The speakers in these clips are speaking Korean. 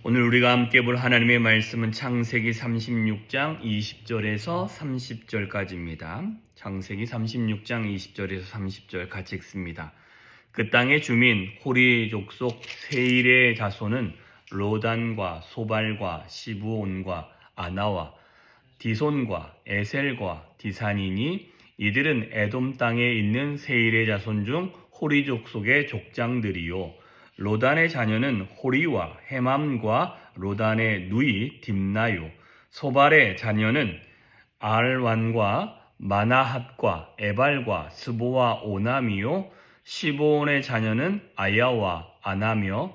오늘 우리가 함께 볼 하나님의 말씀은 창세기 36장 20절에서 30절까지입니다. 창세기 36장 20절에서 30절 같이 읽습니다. 그 땅의 주민 호리 족속 세일의 자손은 로단과 소발과 시브온과 아나와 디손과 에셀과 디산이니 이들은 에돔 땅에 있는 세일의 자손 중 호리 족속의 족장들이요. 로단의 자녀는 호리와 헤맘과 로단의 누이 딥나요. 소발의 자녀는 알완과 마나핫과 에발과 스보와 오남이요. 시보온의 자녀는 아야와 아나며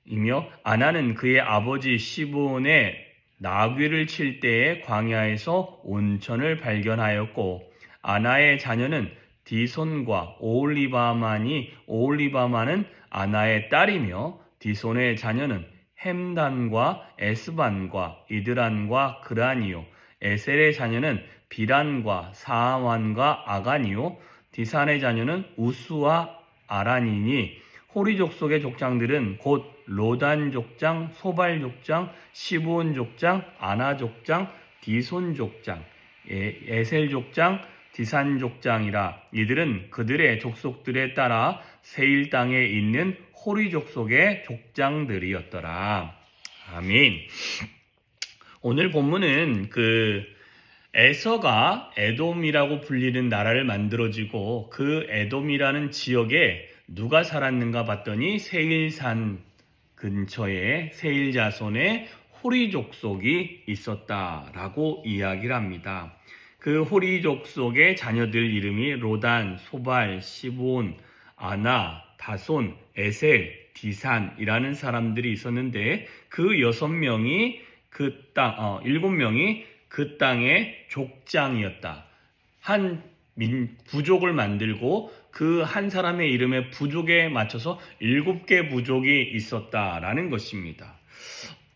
이며 아나는 그의 아버지 시보온의 나귀를 칠 때에 광야에서 온천을 발견하였고 아나의 자녀는 디손과 오홀리바마니 오홀리바마는 아나의 딸이며 디손의 자녀는 햄단과 에스반과 이드란과 그란이요. 에셀의 자녀는 비란과 사완과 아간이요. 디산의 자녀는 우스와 아란이니 호리 족속의 족장들은 곧 로단 족장, 소발 족장, 시브온 족장, 아나 족장, 디손 족장, 에셀 족장, 디산 족장이라. 이들은 그들의 족속들에 따라 세일 땅에 있는 호리 족속의 족장들이었더라. 아멘. 오늘 본문은 에서가 에돔이라고 불리는 나라를 만들어지고 그 에돔이라는 지역에 누가 살았는가 봤더니 세일산 근처에 세일 자손의 호리 족속이 있었다라고 이야기를 합니다. 그 호리 족속의 자녀들 이름이 로단, 소발, 시브온, 아나, 다손, 에셀, 디산이라는 사람들이 있었는데 그 6명이 그 땅, 7명이 그 땅의 족장이었다. 한 부족을 만들고 그 한 사람의 이름에 부족에 맞춰서 7개 부족이 있었다라는 것입니다.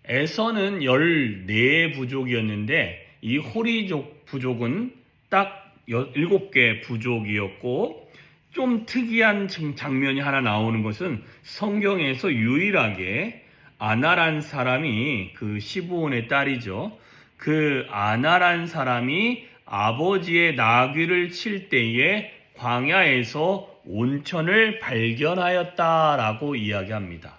에서는 14 부족이었는데 이 호리족 부족은 딱 7개 부족이었고 좀 특이한 장면이 하나 나오는 것은 성경에서 유일하게 아나란 사람이 그 시브온의 딸이죠. 그 아나란 사람이 아버지의 나귀를 칠 때에 광야에서 온천을 발견하였다라고 이야기합니다.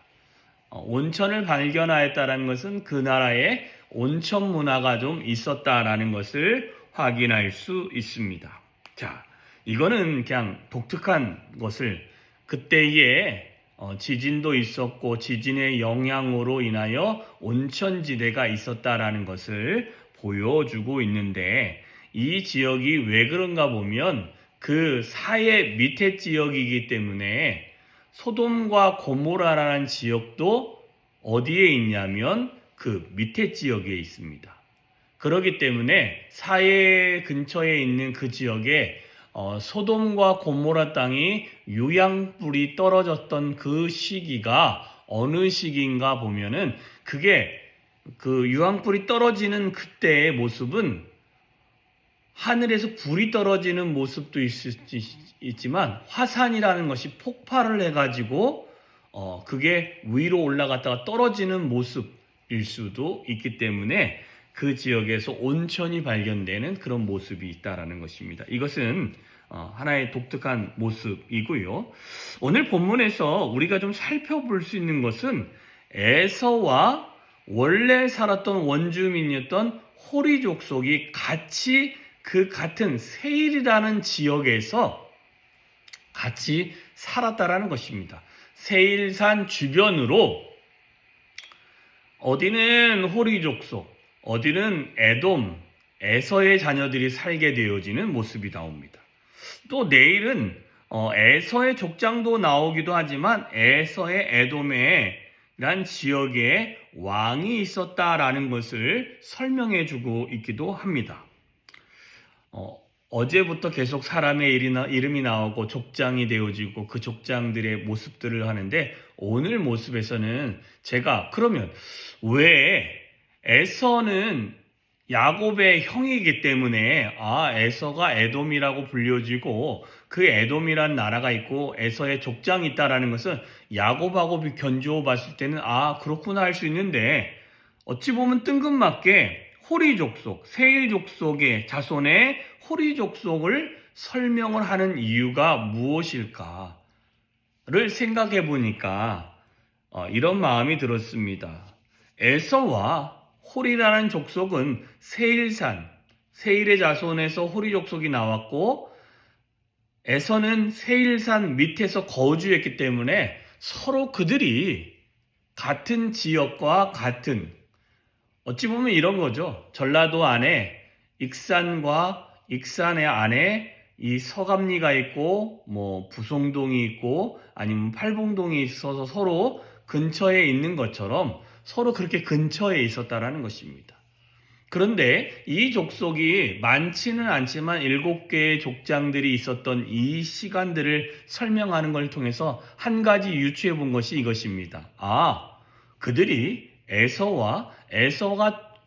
온천을 발견하였다는 것은 그 나라에 온천 문화가 좀 있었다라는 것을 확인할 수 있습니다. 자, 이거는 그냥 독특한 것을 그때에 지진도 있었고 지진의 영향으로 인하여 온천지대가 있었다라는 것을 보여주고 있는데 이 지역이 왜 그런가 보면 그 사해 밑에 지역이기 때문에 소돔과 고모라라는 지역도 어디에 있냐면 그 밑에 지역에 있습니다. 그렇기 때문에 사해 근처에 있는 그 지역에 소돔과 고모라 땅이 유향불이 떨어졌던 그 시기가 어느 시기인가 보면은 그게 그 유황불이 떨어지는 그때의 모습은 하늘에서 불이 떨어지는 모습도 있지만 화산이라는 것이 폭발을 해가지고 그게 위로 올라갔다가 떨어지는 모습일 수도 있기 때문에 그 지역에서 온천이 발견되는 그런 모습이 있다라는 것입니다. 이것은 하나의 독특한 모습이고요. 오늘 본문에서 우리가 좀 살펴볼 수 있는 것은 에서와 원래 살았던 원주민이었던 호리 족속이 같이 그 같은 세일이라는 지역에서 같이 살았다라는 것입니다. 세일산 주변으로 어디는 호리 족속, 어디는 에돔, 에서의 자녀들이 살게 되어지는 모습이 나옵니다. 또 내일은 에서의 족장도 나오기도 하지만 에서의 에돔이란 지역에 왕이 있었다라는 것을 설명해 주고 있기도 합니다. 어제부터 계속 사람의 이름이 나오고 족장이 되어지고 그 족장들의 모습들을 하는데 오늘 모습에서는 제가 그러면 왜 에서는 야곱의 형이기 때문에 에서가 에돔이라고 불려지고 그 에돔이란 나라가 있고 에서의 족장이 있다라는 것은 야곱하고 견주어 봤을 때는 그렇구나 할 수 있는데, 어찌 보면 뜬금맞게 호리 족속, 세일 족속의 자손의 호리 족속을 설명을 하는 이유가 무엇일까를 생각해 보니까 이런 마음이 들었습니다. 에서와 홀이라는 족속은 세일의 자손에서 호리 족속이 나왔고, 에서는 세일산 밑에서 거주했기 때문에 서로 그들이 같은 지역과 같은, 어찌 보면 이런 거죠. 전라도 안에 익산의 안에 이 서감리가 있고 부송동이 있고 아니면 팔봉동이 있어서 서로 근처에 있는 것처럼 서로 그렇게 근처에 있었다라는 것입니다. 그런데 이 족속이 많지는 않지만 7개의 족장들이 있었던 이 시간들을 설명하는 걸 통해서 한 가지 유추해 본 것이 이것입니다. 그들이 에서가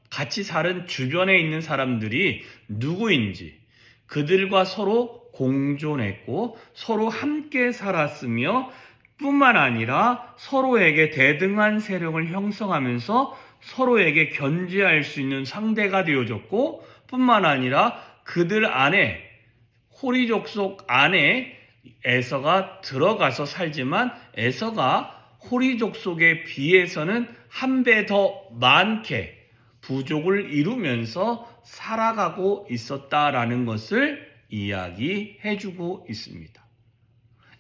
같이 사는 주변에 있는 사람들이 누구인지, 그들과 서로 공존했고 서로 함께 살았으며 뿐만 아니라 서로에게 대등한 세력을 형성하면서 서로에게 견제할 수 있는 상대가 되어졌고, 뿐만 아니라 그들 안에, 호리 족속 안에 에서가 들어가서 살지만 에서가 호리 족속에 비해서는 한 배 더 많게 부족을 이루면서 살아가고 있었다라는 것을 이야기해주고 있습니다.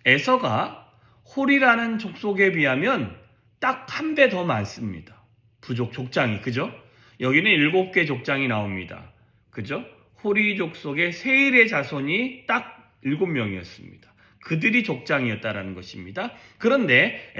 에서가 홀이라는 족속에 비하면 딱 한 배 더 많습니다. 족장이, 그죠? 여기는 7개 족장이 나옵니다. 그죠? 홀이 족속의 세일의 자손이 딱 7명이었습니다. 그들이 족장이었다라는 것입니다. 그런데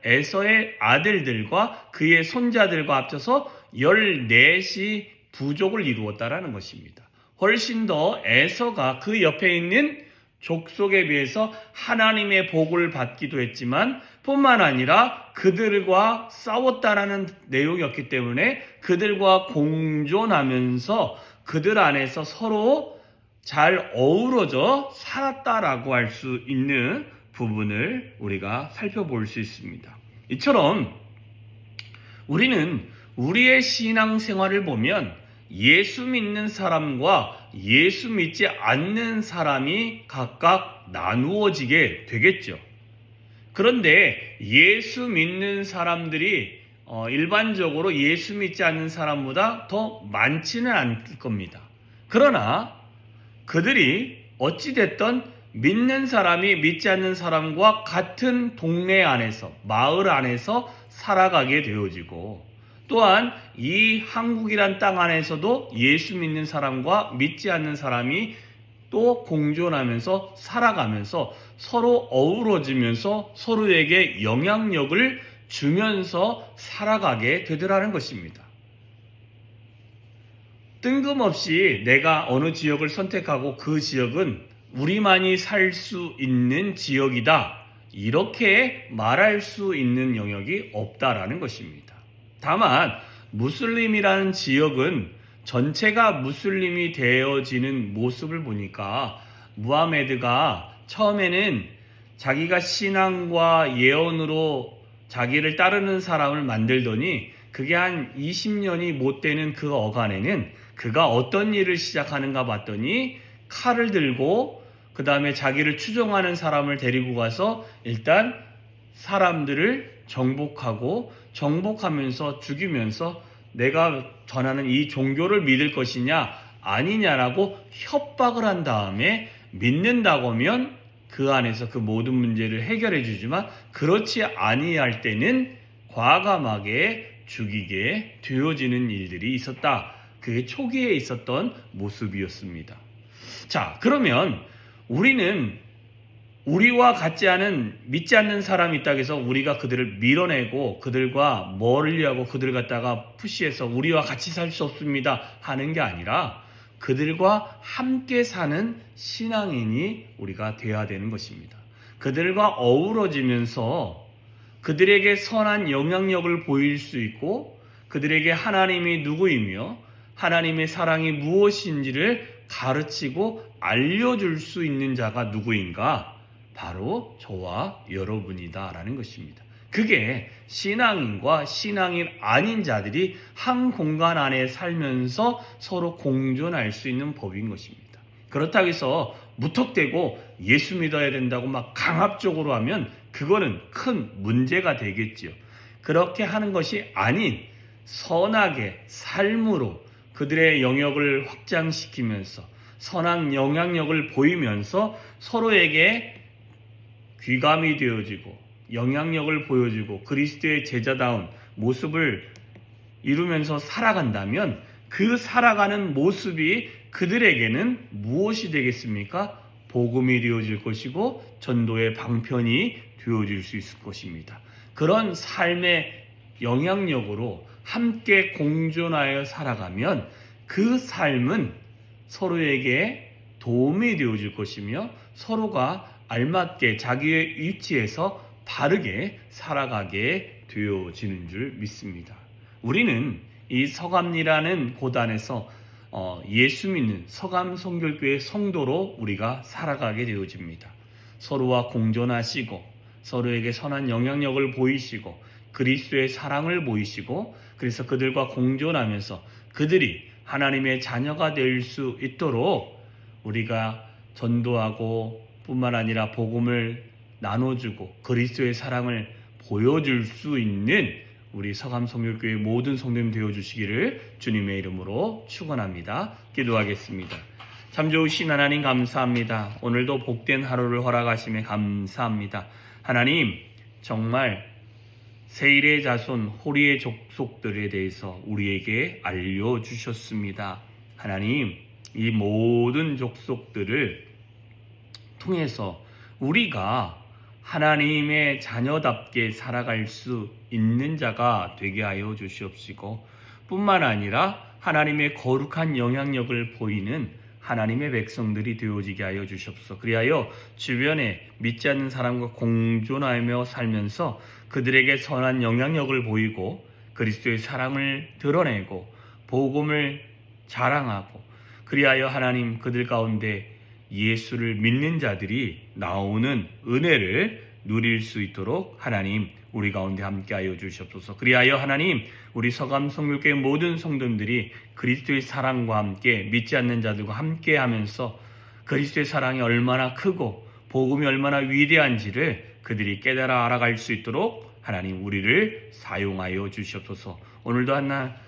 에서의 아들들과 그의 손자들과 합쳐서 14시 부족을 이루었다라는 것입니다. 훨씬 더 에서가 그 옆에 있는 족속에 비해서 하나님의 복을 받기도 했지만 뿐만 아니라 그들과 싸웠다라는 내용이었기 때문에 그들과 공존하면서 그들 안에서 서로 잘 어우러져 살았다라고 할 수 있는 부분을 우리가 살펴볼 수 있습니다. 이처럼 우리는 우리의 신앙생활을 보면 예수 믿는 사람과 예수 믿지 않는 사람이 각각 나누어지게 되겠죠. 그런데 예수 믿는 사람들이 일반적으로 예수 믿지 않는 사람보다 더 많지는 않을 겁니다. 그러나 그들이 어찌됐든 믿는 사람이 믿지 않는 사람과 같은 동네 안에서, 마을 안에서 살아가게 되어지고, 또한 이 한국이란 땅 안에서도 예수 믿는 사람과 믿지 않는 사람이 또 공존하면서 살아가면서 서로 어우러지면서 서로에게 영향력을 주면서 살아가게 되더라는 것입니다. 뜬금없이 내가 어느 지역을 선택하고 그 지역은 우리만이 살 수 있는 지역이다, 이렇게 말할 수 있는 영역이 없다라는 것입니다. 다만 무슬림이라는 지역은 전체가 무슬림이 되어지는 모습을 보니까 무하메드가 처음에는 자기가 신앙과 예언으로 자기를 따르는 사람을 만들더니 그게 한 20년이 못 되는 그 어간에는 그가 어떤 일을 시작하는가 봤더니 칼을 들고 그 다음에 자기를 추종하는 사람을 데리고 가서 일단 사람들을 정복하면서 죽이면서 내가 전하는 이 종교를 믿을 것이냐 아니냐라고 협박을 한 다음에 믿는다고 하면 그 안에서 그 모든 문제를 해결해 주지만 그렇지 아니할 때는 과감하게 죽이게 되어지는 일들이 있었다. 그게 초기에 있었던 모습이었습니다. 자, 그러면 우리는 우리와 같지 않은 믿지 않는 사람이 있다고 해서 우리가 그들을 밀어내고 그들과 멀리하고 그들 갖다가 푸시해서 우리와 같이 살 수 없습니다 하는 게 아니라 그들과 함께 사는 신앙인이 우리가 되어야 되는 것입니다. 그들과 어우러지면서 그들에게 선한 영향력을 보일 수 있고 그들에게 하나님이 누구이며 하나님의 사랑이 무엇인지를 가르치고 알려줄 수 있는 자가 누구인가? 바로 저와 여러분이다라는 것입니다. 그게 신앙인과 신앙인 아닌 자들이 한 공간 안에 살면서 서로 공존할 수 있는 법인 것입니다. 그렇다고 해서 무턱대고 예수 믿어야 된다고 막 강압적으로 하면 그거는 큰 문제가 되겠지요. 그렇게 하는 것이 아닌 선하게 삶으로 그들의 영역을 확장시키면서 선한 영향력을 보이면서 서로에게 귀감이 되어지고 영향력을 보여주고 그리스도의 제자다운 모습을 이루면서 살아간다면 그 살아가는 모습이 그들에게는 무엇이 되겠습니까? 복음이 되어질 것이고 전도의 방편이 되어질 수 있을 것입니다. 그런 삶의 영향력으로 함께 공존하여 살아가면 그 삶은 서로에게 도움이 되어질 것이며 서로가 알맞게 자기의 위치에서 바르게 살아가게 되어지는 줄 믿습니다. 우리는 이 서감리라는 고단에서 예수 믿는 서감성결교회 성도로 우리가 살아가게 되어집니다. 서로와 공존하시고 서로에게 선한 영향력을 보이시고 그리스도의 사랑을 보이시고 그래서 그들과 공존하면서 그들이 하나님의 자녀가 될 수 있도록 우리가 전도하고 뿐만 아니라 복음을 나눠주고 그리스도의 사랑을 보여줄 수 있는 우리 서감성결교회 모든 성도님 되어주시기를 주님의 이름으로 축원합니다. 기도하겠습니다. 참 좋으신 하나님 감사합니다. 오늘도 복된 하루를 허락하심에 감사합니다. 하나님 정말 세일의 자손 호리의 족속들에 대해서 우리에게 알려주셨습니다. 하나님 이 모든 족속들을 통해서 우리가 하나님의 자녀답게 살아갈 수 있는 자가 되게 하여 주시옵시고 뿐만 아니라 하나님의 거룩한 영향력을 보이는 하나님의 백성들이 되어지게 하여 주시옵소서. 그리하여 주변에 믿지 않는 사람과 공존하며 살면서 그들에게 선한 영향력을 보이고 그리스도의 사랑을 드러내고 복음을 자랑하고 그리하여 하나님 그들 가운데 예수를 믿는 자들이 나오는 은혜를 누릴 수 있도록 하나님 우리 가운데 함께하여 주시옵소서. 그리하여 하나님 우리 서감성결교회 모든 성도들이 그리스도의 사랑과 함께 믿지 않는 자들과 함께하면서 그리스도의 사랑이 얼마나 크고 복음이 얼마나 위대한지를 그들이 깨달아 알아갈 수 있도록 하나님 우리를 사용하여 주시옵소서. 오늘도 한날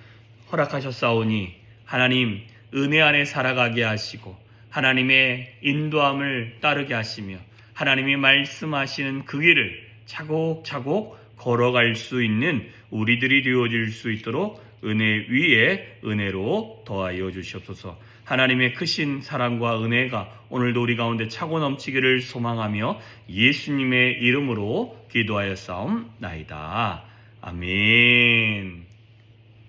허락하셨사오니 하나님 은혜 안에 살아가게 하시고 하나님의 인도함을 따르게 하시며 하나님이 말씀하시는 그 길을 차곡차곡 걸어갈 수 있는 우리들이 되어질 수 있도록 은혜 위에 은혜로 더하여 주시옵소서. 하나님의 크신 사랑과 은혜가 오늘도 우리 가운데 차고 넘치기를 소망하며 예수님의 이름으로 기도하였사옵나이다. 아멘.